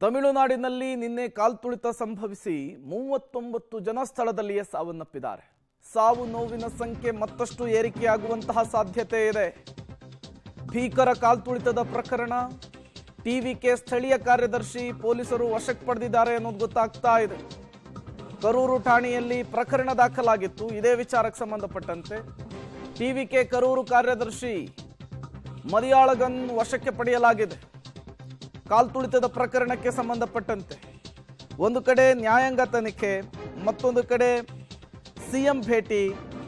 ತಮಿಳುನಾಡಿನಲ್ಲಿ ನಿನ್ನೆ ಕಾಲ್ತುಳಿತ ಸಂಭವಿಸಿ 39 ಜನ ಸ್ಥಳದಲ್ಲಿಯೇ ಸಾವನ್ನಪ್ಪಿದ್ದಾರೆ. ಸಾವು ನೋವಿನ ಸಂಖ್ಯೆ ಮತ್ತಷ್ಟು ಏರಿಕೆಯಾಗುವಂತಹ ಸಾಧ್ಯತೆ ಇದೆ. ಭೀಕರ ಕಾಲ್ತುಳಿತದ ಪ್ರಕರಣ, ಟಿವಿಕೆ ಸ್ಥಳೀಯ ಕಾರ್ಯದರ್ಶಿ ಪೊಲೀಸರು ವಶಕ್ಕೆ ಪಡೆದಿದ್ದಾರೆ ಅನ್ನೋದು ಗೊತ್ತಾಗ್ತಾ ಇದೆ. ಕರೂರು ಠಾಣೆಯಲ್ಲಿ ಪ್ರಕರಣ ದಾಖಲಾಗಿತ್ತು. ಇದೇ ವಿಚಾರಕ್ಕೆ ಸಂಬಂಧಪಟ್ಟಂತೆ ಟಿವಿಕೆ ಕರೂರು ಕಾರ್ಯದರ್ಶಿ ಮದಿಯಾಳಗನ್ ವಶಕ್ಕೆ ಪಡೆಯಲಾಗಿದೆ. ಕಾಲ್ತುಳಿತದ ಪ್ರಕರಣಕ್ಕೆ ಸಂಬಂಧಪಟ್ಟಂತೆ ಒಂದು ಕಡೆ ನ್ಯಾಯಾಂಗ ತನಿಖೆ, ಮತ್ತೊಂದು ಕಡೆ ಸಿಎಂ ಭೇಟಿ.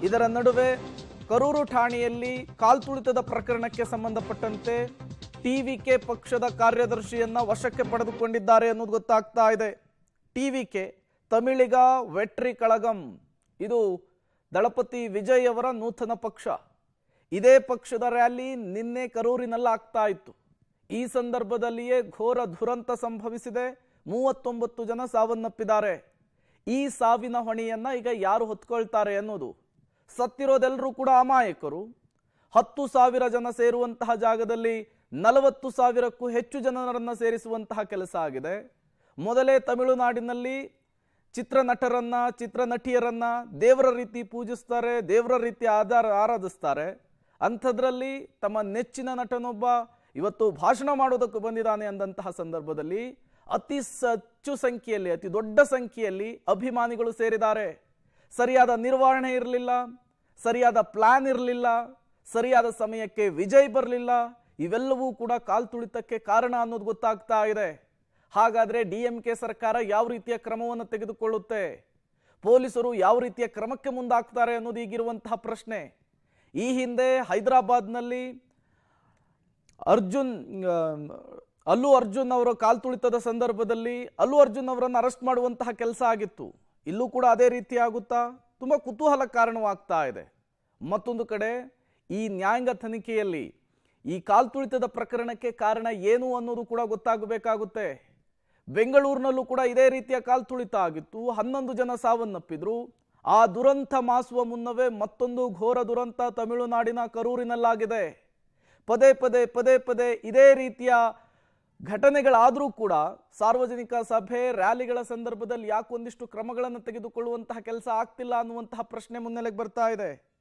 ಇದರ ನಡುವೆ ಕರೂರು ಠಾಣೆಯಲ್ಲಿ ಕಾಲ್ತುಳಿತದ ಪ್ರಕರಣಕ್ಕೆ ಸಂಬಂಧಪಟ್ಟಂತೆ ಟಿವಿಕೆ ಪಕ್ಷದ ಕಾರ್ಯದರ್ಶಿಯನ್ನ ವಶಕ್ಕೆ ಪಡೆದುಕೊಂಡಿದ್ದಾರೆ ಅನ್ನೋದು ಗೊತ್ತಾಗ್ತಾ ಇದೆ. ಟಿವಿಕೆ ತಮಿಳಿಗ ವೆಟ್ರಿ ಕಳಗಂ, ಇದು ದಳಪತಿ ವಿಜಯ್ ಅವರ ನೂತನ ಪಕ್ಷ. ಇದೇ ಪಕ್ಷದ ರ್ಯಾಲಿ ನಿನ್ನೆ ಕರೂರಿನಲ್ಲಿ ಆಗ್ತಾ ಇತ್ತು. ಈ ಸಂದರ್ಭದಲ್ಲಿಯೇ ಘೋರ ದುರಂತ ಸಂಭವಿಸಿದೆ. 39 ಜನ ಸಾವನ್ನಪ್ಪಿದ್ದಾರೆ. ಈ ಸಾವಿನ ಹೊಣೆಯನ್ನ ಈಗ ಯಾರು ಹೊತ್ಕೊಳ್ತಾರೆ ಅನ್ನೋದು. ಸತ್ತಿರೋದೆಲ್ಲರೂ ಕೂಡ ಅಮಾಯಕರು. 10,000 ಜನ ಸೇರುವಂತಹ ಜಾಗದಲ್ಲಿ 40,000ಕ್ಕೂ ಹೆಚ್ಚು ಜನರನ್ನ ಸೇರಿಸುವಂತಹ ಕೆಲಸ ಆಗಿದೆ. ಮೊದಲೇ ತಮಿಳುನಾಡಿನಲ್ಲಿ ಚಿತ್ರನಟರನ್ನ, ಚಿತ್ರನಟಿಯರನ್ನ ದೇವರ ರೀತಿ ಪೂಜಿಸ್ತಾರೆ, ದೇವರ ರೀತಿ ಆರಾಧಿಸ್ತಾರೆ. ಅಂಥದ್ರಲ್ಲಿ ತಮ್ಮ ನೆಚ್ಚಿನ ನಟನೊಬ್ಬ ಇವತ್ತು ಭಾಷಣ ಮಾಡೋದಕ್ಕೆ ಬಂದಿದ್ದಾನೆ ಅಂದಂತಹ ಸಂದರ್ಭದಲ್ಲಿ ಅತಿ ಸಂಖ್ಯೆಯಲ್ಲಿ, ಅತಿ ದೊಡ್ಡ ಸಂಖ್ಯೆಯಲ್ಲಿ ಅಭಿಮಾನಿಗಳು ಸೇರಿದ್ದಾರೆ. ಸರಿಯಾದ ನಿರ್ವಹಣೆ ಇರಲಿಲ್ಲ, ಸರಿಯಾದ ಪ್ಲಾನ್ ಇರಲಿಲ್ಲ, ಸರಿಯಾದ ಸಮಯಕ್ಕೆ ವಿಜಯ್ ಬರಲಿಲ್ಲ. ಇವೆಲ್ಲವೂ ಕೂಡ ಕಾಲ್ತುಳಿತಕ್ಕೆ ಕಾರಣ ಅನ್ನೋದು ಗೊತ್ತಾಗ್ತಾ ಇದೆ. ಹಾಗಾದ್ರೆ ಡಿಎಂಕೆ ಸರ್ಕಾರ ಯಾವ ರೀತಿಯ ಕ್ರಮವನ್ನು ತೆಗೆದುಕೊಳ್ಳುತ್ತೆ, ಪೊಲೀಸರು ಯಾವ ರೀತಿಯ ಕ್ರಮಕ್ಕೆ ಮುಂದಾಗ್ತಾರೆ ಅನ್ನೋದು ಈಗಿರುವಂತಹ ಪ್ರಶ್ನೆ. ಈ ಹಿಂದೆ ಹೈದರಾಬಾದ್ನಲ್ಲಿ ಅಲ್ಲು ಅರ್ಜುನ್ ಅವರ ಕಾಲ್ತುಳಿತದ ಸಂದರ್ಭದಲ್ಲಿ ಅಲ್ಲು ಅರ್ಜುನ್ ಅವರನ್ನು ಅರೆಸ್ಟ್ ಮಾಡುವಂತಹ ಕೆಲಸ ಆಗಿತ್ತು. ಇಲ್ಲೂ ಕೂಡ ಅದೇ ರೀತಿ ಆಗುತ್ತಾ? ತುಂಬ ಕುತೂಹಲ ಕಾರಣವಾಗ್ತಾ ಇದೆ. ಮತ್ತೊಂದು ಕಡೆ ಈ ನ್ಯಾಯಾಂಗ ತನಿಖೆಯಲ್ಲಿ ಈ ಕಾಲ್ತುಳಿತದ ಪ್ರಕರಣಕ್ಕೆ ಕಾರಣ ಏನು ಅನ್ನೋದು ಕೂಡ ಗೊತ್ತಾಗಬೇಕಾಗುತ್ತೆ. ಬೆಂಗಳೂರಿನಲ್ಲೂ ಕೂಡ ಇದೇ ರೀತಿಯ ಕಾಲ್ತುಳಿತ ಆಗಿತ್ತು. 11 ಜನ ಸಾವನ್ನಪ್ಪಿದ್ರು. ಆ ದುರಂತ ಮಾಸುವ ಮುನ್ನವೇ ಮತ್ತೊಂದು ಘೋರ ದುರಂತ ತಮಿಳುನಾಡಿನ ಕರೂರಿನಲ್ಲಾಗಿದೆ. ಪದೇ ಪದೇ ಇದೇ ರೀತಿಯ ಘಟನೆಗಳಾದರೂ ಕೂಡ ಸಾರ್ವಜನಿಕ ಸಭೆ, ರ್ಯಾಲಿಗಳ ಸಂದರ್ಭದಲ್ಲಿ ಯಾಕೊಂದಿಷ್ಟು ಕ್ರಮಗಳನ್ನು ತೆಗೆದುಕೊಳ್ಳುವಂತಹ ಕೆಲಸ ಆಗ್ತಿಲ್ಲ ಅನ್ನುವಂತಹ ಪ್ರಶ್ನೆ ಮುನ್ನೆಲೆಗೆ ಬರ್ತಾ ಇದೆ.